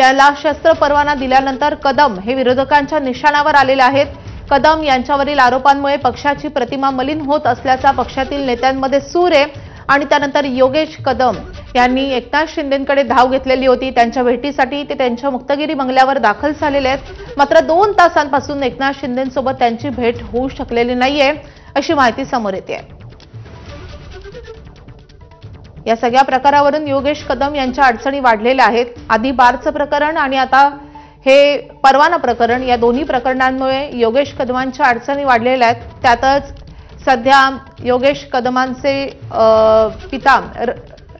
त्याला शस्त्र परवाना दिल्यानंतर कदम हे विरोधकांच्या निशाणावर आलेले आहेत। कदम यांच्यावरील आरोपांमुळे पक्षाची प्रतिमा मलिन होत असल्याचा पक्षातील नेत्यांमध्ये सूर आहे आणि त्यानंतर योगेश कदम यांनी एकनाथ शिंदेंकडे धाव घेतलेली होती। त्यांच्या भेटीसाठी ते त्यांच्या मुक्तागिरी बंगल्यावर दाखल झालेले आहेत। मात्र 2 तासांपासून एकनाथ शिंदेंसोबत त्यांची भेट होऊ शकलेली नाहीये अशी माहिती समोर येते। या सगळ्या प्रकारावरून योगेश कदम यांच्या अडचणी वाढलेल्या आहेत। आधी बारचं प्रकरण आणि आता हे परवाना प्रकरण, या दोन्ही प्रकरणांमुळे योगेश कदमांच्या अडचणी वाढलेल्या आहेत। त्यातच सध्या योगेश कदमांचे पिता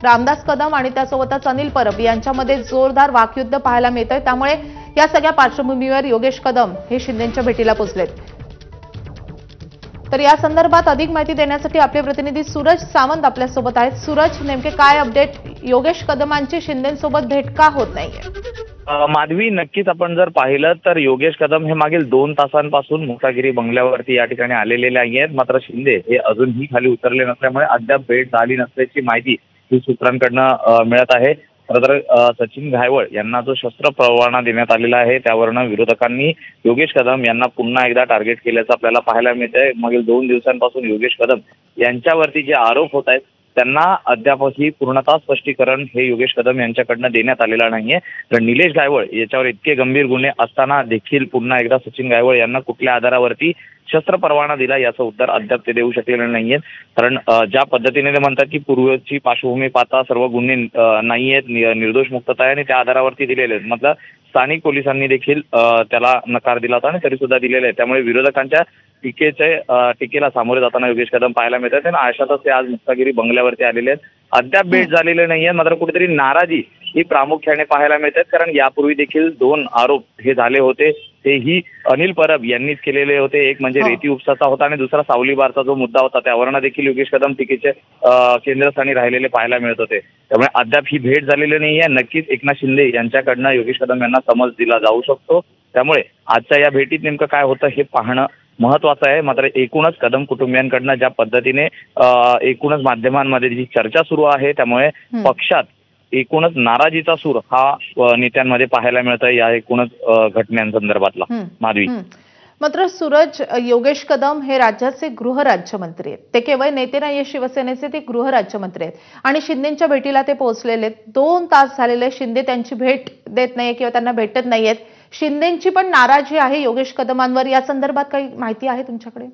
रामदास कदम आणि त्यासोबतच अनिल परब यांच्यामध्ये जोरदार वाकयुद्ध पाहायला मिळतंय। त्यामुळे या सगळ्या पार्श्वभूमीवर योगेश कदम हे शिंदेंच्या भेटीला पोहोचलेत। तर या संदर्भात अधिक माहिती देण्यासाठी आपले प्रतिनिधी सूरज सावंत आपल्यासोबत आहेत। सूरज, नेमके काय अपडेट? योगेश कदमांची शिंदेंसोबत भेट का होत नाहीये? माधवी, नक्कीच आपण जर पाहिलं तर योगेश कदम हे मागील 2 तासांपासून मुक्तागिरी बंगल्यावरती या ठिकाणी आलेले आहेत। मात्र शिंदे हे अजूनही खाली उतरले नसल्यामुळे अद्याप भेट झाली नसल्याची माहिती ही सूत्रांकडनं मिळत आहे। तर सचिन घायवळ यांना जो शस्त्र परवाना देण्यात आलेला आहे त्यावरनं विरोधकांनी योगेश कदम यांना पुन्हा एकदा टार्गेट केल्याचं आपल्याला पाहायला मिळतंय। मागील 2 दिवसांपासून योगेश कदम यांच्यावरती जे आरोप होत आहेत त्यांना अद्यापही पूर्णतः स्पष्टीकरण हे योगेश कदम यांच्याकडनं देण्यात आलेलं नाहीये। तर निलेश घायवळ याच्यावर इतके गंभीर गुन्हे असताना देखील पुन्हा एकदा सचिन घायवळ यांना कुठल्या आधारावरती शस्त्र परवाना दिला याचं उत्तर अद्याप ते देऊ शकलेलं नाहीये। कारण ज्या पद्धतीने ते म्हणतात की पूर्वीची पार्श्वभूमी पाहता सर्व गुन्हे नाहीयेत, निर्दोष मुक्तता आहे आणि त्या आधारावरती दिलेले आहेत। मतलब स्थानिक पोलिसांनी देखील त्याला नकार दिला होता आणि तरी सुद्धा दिलेले आहे। त्यामुळे विरोधकांच्या टीकेला सामोरे जाताना योगेश कदम पाहायला मिळतात आणि अशातच ते आज मुक्तागिरी बंगल्यावरती आलेले आहेत। अद्याप भेट झालेले नाहीये, मात्र कुठेतरी नाराजी ही प्रामुख्याने पाहायला मिळतात। कारण यापूर्वी देखील 2 आरोप हे झाले होते, तेही अनिल परब यांनीच केलेले होते। एक म्हणजे रेती उपसाचा होता आणि दुसरा सावली बारचा जो मुद्दा होता त्यावरनं देखील योगेश कदम टीकेचे केंद्रस्थानी राहिलेले पाहायला मिळत होते। त्यामुळे अद्याप ही भेट झालेली नाहीये। नक्कीच एकनाथ शिंदे यांच्याकडनं योगेश कदम यांना समज दिला जाऊ शकतो। त्यामुळे आजच्या या भेटीत नेमकं काय होतं हे पाहणं महत्वाचं आहे। मात्र एकूणच कदम कुटुंबियांकडनं ज्या पद्धतीने एकूणच माध्यमांमध्ये जी चर्चा सुरू आहे त्यामुळे पक्षात एकूणच नाराजीचा सूर हा नेत्यांमध्ये पाहायला मिळत आहे या एकूणच घटनांसंदर्भातला। माधवी, मात्र सूरज, योगेश कदम हे राज्याचे गृहराज्यमंत्री आहेत। ते केवळ नेते नाहीये शिवसेनेचे, ते गृहराज्यमंत्री आहेत आणि शिंदेंच्या भेटीला ते पोहोचलेले आहेत। 2 तास झालेले शिंदे त्यांची भेट देत नाहीये किंवा त्यांना भेटत नाहीयेत। शिंदेंची पण नाराजी आहे योगेश कदमांवर। या संदर्भात काही माहिती आहे तुमच्याकडे?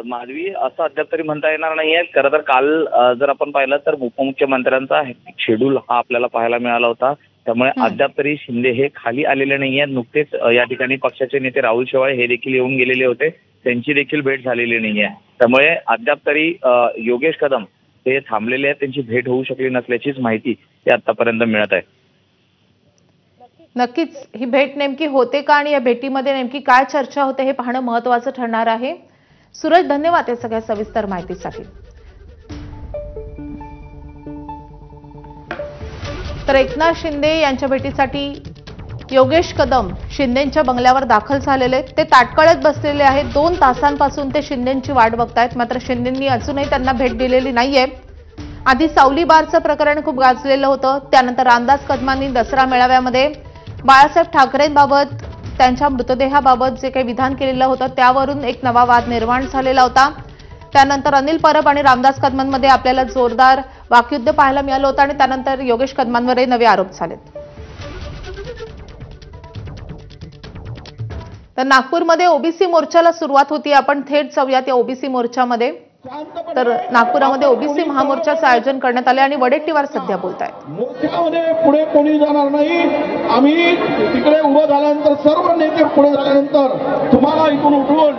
माधवी, असं अद्याप तरी म्हणता येणार नाहीये। खरं तर काल जर आपण पाहिलं तर उपमुख्यमंत्र्यांचा शेड्यूल हा आपल्याला पाहायला मिळाला होता। त्यामुळे अद्याप तरी शिंदे हे खाली आलेले नाहीये। नुकतेच या ठिकाणी पक्षाचे नेते राहुल शेवाळे हे देखील येऊन गेलेले होते, त्यांची देखील भेट झालेली नाहीये। त्यामुळे अद्याप तरी योगेश कदम हे थांबलेले आहेत, त्यांची भेट होऊ शकली नसल्याचीच माहिती ही आतापर्यंत मिळत आहे। नक्कीच ही भेट नेमकी होते का आणि या भेटीमध्ये नेमकी काय चर्चा होते हे पाहणं महत्त्वाचं ठरणार आहे। सूरज, धन्यवाद या सगळ्या सविस्तर माहितीसाठी। तर एकनाथ शिंदे यांच्या भेटीसाठी योगेश कदम शिंदेंच्या बंगल्यावर दाखल झालेले, ते ताटकळत बसलेले आहेत। 2 तासांपासून ते शिंदेंची वाट बघतायत, मात्र शिंदेंनी अजूनही त्यांना भेट दिलेली नाहीये। आधी सावली बारचं प्रकरण खूप गाजलेलं होतं, त्यानंतर रामदास कदमांनी दसरा मेळाव्यामध्ये बाळासाहेब ठाकरेंबाबत त्यांच्या मृतदेहाबाबत जे काही विधान केलेलं होतं त्यावरून एक नवा वाद निर्माण झालेला होता। त्यानंतर अनिल परब आणि रामदास कदमांमध्ये आपल्याला जोरदार वाकयुद्ध पाहायला मिळालं होतं आणि त्यानंतर योगेश कदमांवरही नवे आरोप झालेत। तर नागपूरमध्ये ओबीसी मोर्चाला सुरुवात होती। आपण थेट जाऊयात या ओबीसी मोर्चामध्ये। तर नागपुरामध्ये ओबीसी महामोर्चाचं आयोजन करण्यात आले आणि वडेट्टीवार सध्या बोलतायत। मोर्चामध्ये पुढे कोणी जाणार नाही। आम्ही तिकडे उभं झाल्यानंतर सर्व नेते पुढे झाल्यानंतर तुम्हाला इथून उठवून